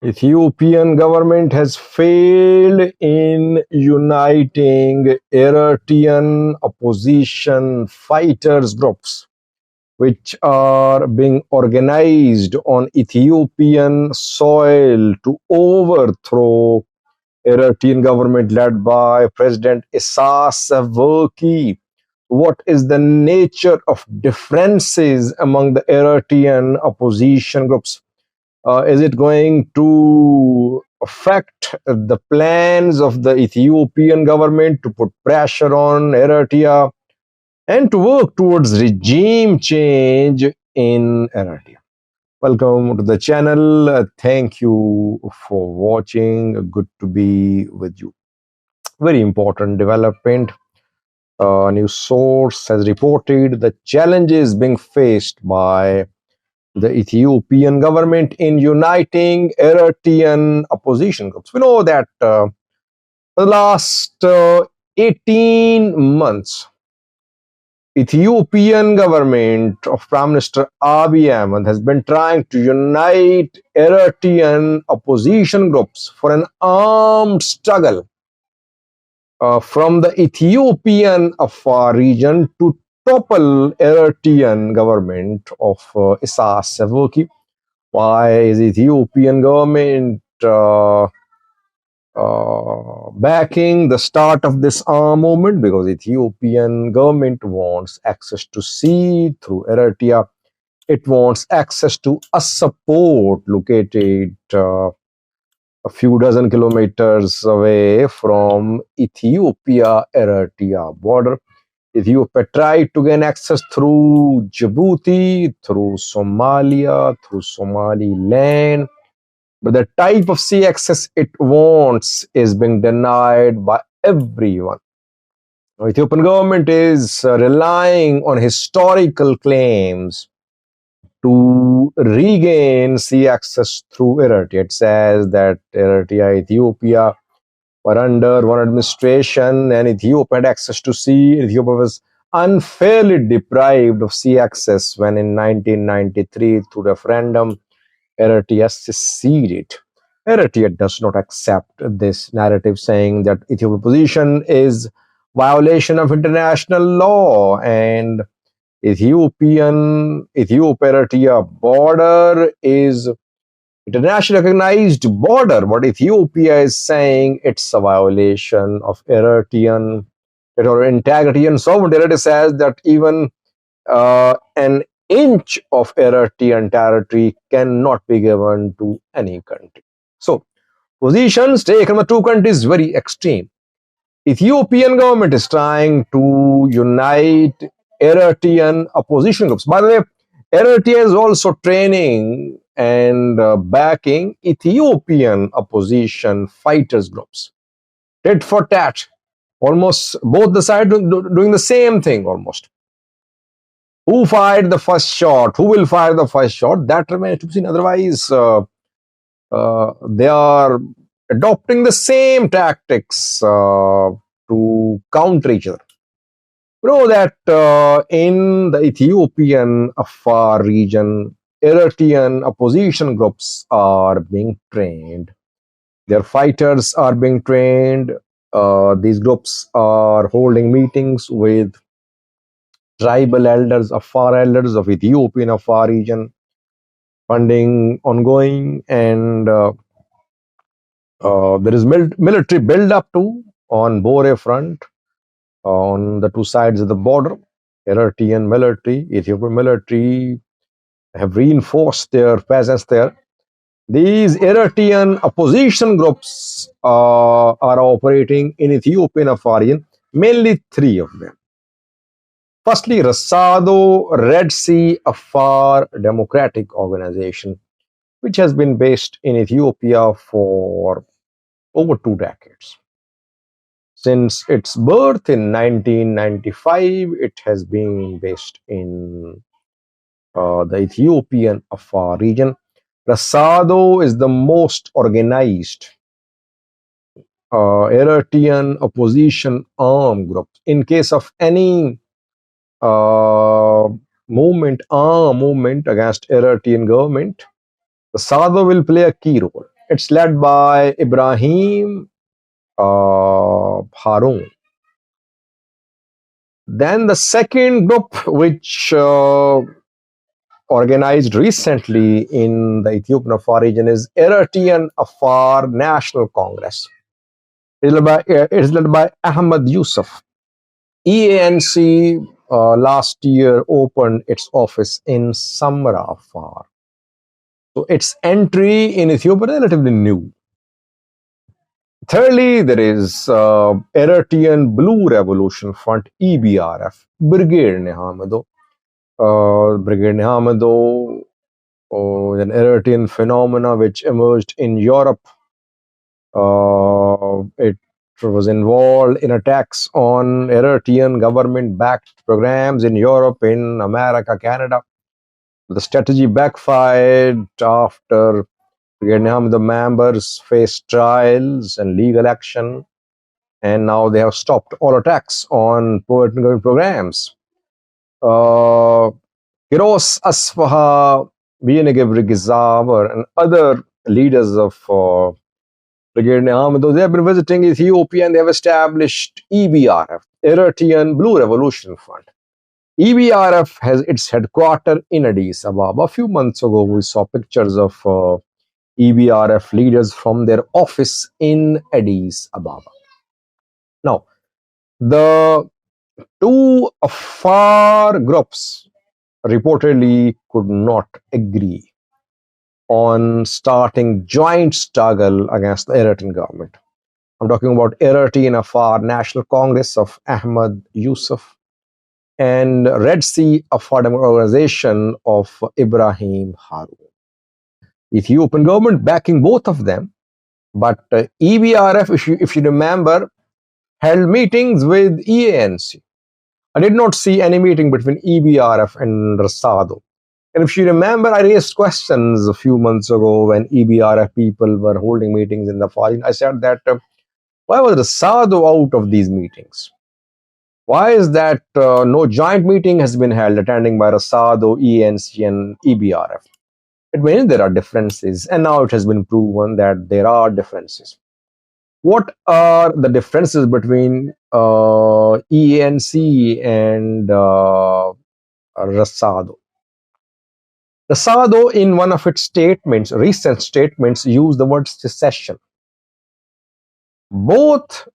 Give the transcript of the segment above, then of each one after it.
Ethiopian government has failed in uniting Eritrean opposition fighters groups, which are being organized on Ethiopian soil to overthrow Eritrean government led by President Isaias Afwerki. What is the nature of differences among the Eritrean opposition groups? Is it going to affect the plans of the Ethiopian government to put pressure on Eritrea and to work towards regime change in Eritrea? Welcome to the channel. Thank you for watching. Good to be with you. Very important development. A new source has reported the challenges being faced by the Ethiopian government in uniting Eritrean opposition groups. We know that for the last 18 months, Ethiopian government of Prime Minister Abiy Ahmed has been trying to unite Eritrean opposition groups for an armed struggle from the Ethiopian Afar region to topple Eritrean government of Isaias Afwerki. Why is Ethiopian government backing the start of this armed movement? Because Ethiopian government wants access to sea through Eritrea. It wants access to a support located a few dozen kilometers away from Ethiopia-Eritrea border. Ethiopia tried to gain access through Djibouti, through Somalia, through Somaliland, but the type of sea access it wants is being denied by everyone. The Ethiopian government is relying on historical claims to regain sea access through Eritrea. It says that Eritrea, Ethiopia were under one administration and Ethiopia had access to sea. Ethiopia was unfairly deprived of sea access when in 1993 through referendum Eritrea seceded. Eritrea does not accept this narrative saying that Ethiopia's position is violation of international law and Ethiopia-Eritrea border is internationally recognized border. What Ethiopia is saying, it's a violation of Eritrean integrity and sovereignty. Eritrea says that even an inch of Eritrean territory cannot be given to any country. So, positions taken by two countries very extreme. Ethiopian government is trying to unite Eritrean opposition groups. By the way, Eritrea is also training and backing Ethiopian opposition fighters groups. Tit for tat. Almost both the sides doing the same thing almost. Who fired the first shot? Who will fire the first shot? That remains to be seen. Otherwise, they are adopting the same tactics to counter each other. You know that in the Ethiopian Afar region, Eritrean opposition groups are being trained. Their fighters are being trained. These groups are holding meetings with tribal elders, Afar elders of Ethiopian Afar region, funding ongoing, and there is military build-up too on Bore front, on the two sides of the border. Eritrean military, Ethiopian military have reinforced their presence there. These Eritrean opposition groups are operating in Ethiopian Afar region, mainly three of them. Firstly, Rasado Red Sea Afar Democratic Organization, which has been based in Ethiopia for over 2 decades. Since its birth in 1995, it has been based in the Ethiopian Afar region. Rasado is the most organized Eritrean opposition armed group. In case of any armed movement against Eritrean government, Rasado will play a key role. It's led by Ibrahim Harun. Then the second group, which organized recently in the Ethiopian Afar region, is Eritrean Afar National Congress. It is led by Ahmed Yusuf. EANC last year opened its office in Samra Afar. So its entry in Ethiopia is relatively new. Thirdly, there is Eritrean Blue Revolution Front, EBRF, Brigade Nehamado. Brigade Nehamado, an Eritrean phenomena which emerged in Europe. It was involved in attacks on Eritrean government-backed programs in Europe, in America, Canada. The strategy backfired after the members faced trials and legal action, and now they have stopped all attacks on government programs. Kiros Asfaha, Bienegevri Gizavar, and other leaders of Brigade Nehamado, they have been visiting Ethiopia and they have established EBRF, Eritrean Blue Revolution Front. EBRF has its headquarters in Addis Ababa. A few months ago, we saw pictures of EBRF leaders from their office in Addis Ababa. Now, the two Afar groups reportedly could not agree on starting joint struggle against the Eritrean government. I'm talking about Eritrean Afar National Congress of Ahmed Yusuf and Red Sea Afar Organization of Ibrahim Harun. Ethiopian government backing both of them, but EBRF, if you remember, held meetings with EANC. I did not see any meeting between EBRF and Rasado. And if you remember, I raised questions a few months ago when EBRF people were holding meetings in the Far East. I said that why was Rasado out of these meetings? Why is that no joint meeting has been held attending by Rasado, EANC, and EBRF? It means there are differences, and now it has been proven that there are differences. What are the differences between EANC and Rasado? Rasado, in one of its statements, recent statements, used the word secession. Both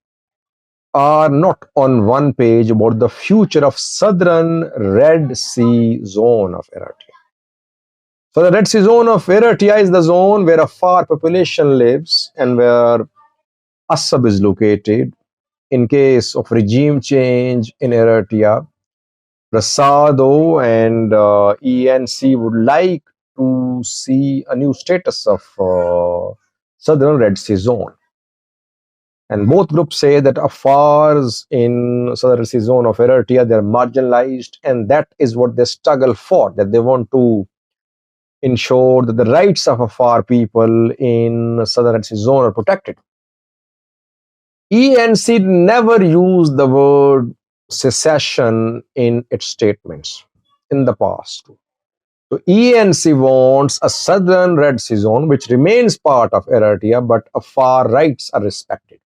are not on one page about the future of southern Red Sea zone of Eritrea. So the Red Sea zone of Eritrea is the zone where a far population lives and where Assab is located. In case of regime change in Eritrea, Rasado and ENC would like to see a new status of southern Red Sea zone. And both groups say that Afars in southern Red Sea zone of Eritrea, they're marginalized, and that is what they struggle for, that they want to ensure that the rights of Afar people in southern Red Sea zone are protected. ENC never used the word secession in its statements in the past. So ENC wants a southern Red Sea zone which remains part of Eritrea, but Afar rights are respected.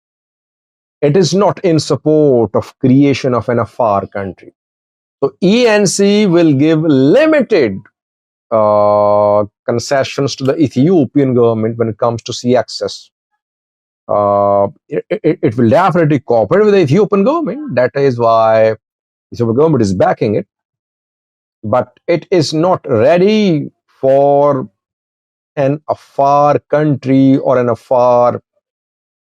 It is not in support of creation of an Afar country. So ENC will give limited concessions to the Ethiopian government when it comes to sea access. It will definitely cooperate with the Ethiopian government. That is why the Ethiopian government is backing it. But it is not ready for an Afar country or an Afar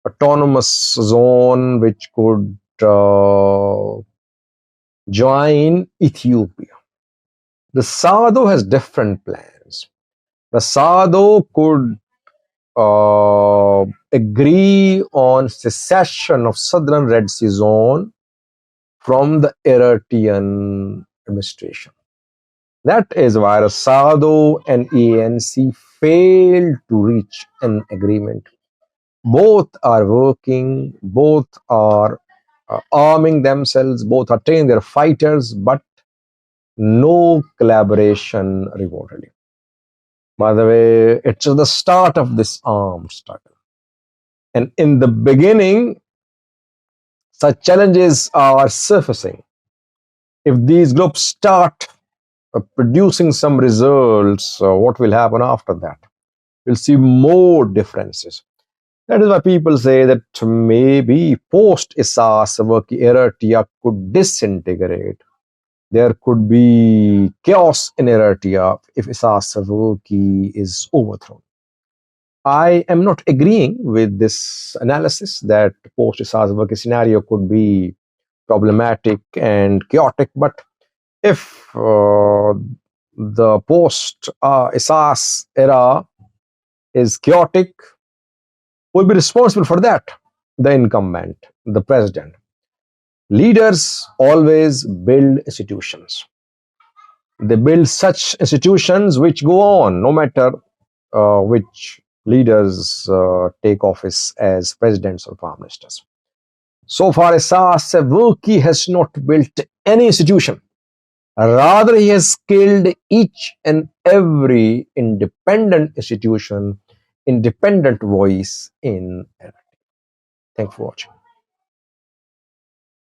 autonomous zone which could join Ethiopia. The Sado has different plans. The Sado could agree on secession of southern Red Sea zone from the Eritrean administration. That is why Rasado and ANC failed to reach an agreement. Both are working, both are arming themselves, both are training their fighters, but no collaboration reportedly. By the way, it's the start of this armed struggle. And in the beginning, such challenges are surfacing. If these groups start producing some results, what will happen after that? We'll see more differences. That is why people say that maybe post Isaias Afwerki Eritrea could disintegrate. There could be chaos in Eritrea if Isaias Afwerki is overthrown. I am not agreeing with this analysis that post Isaias Afwerki scenario could be problematic and chaotic, but if the post Isaias era is chaotic, who will be responsible for that? The incumbent, the president. Leaders always build institutions. They build such institutions which go on no matter which leaders take office as presidents or prime ministers. So far, Isaias Afwerki has not built any institution. Rather, he has killed each and every independent institution, independent voice in Eritrea. Thanks for watching.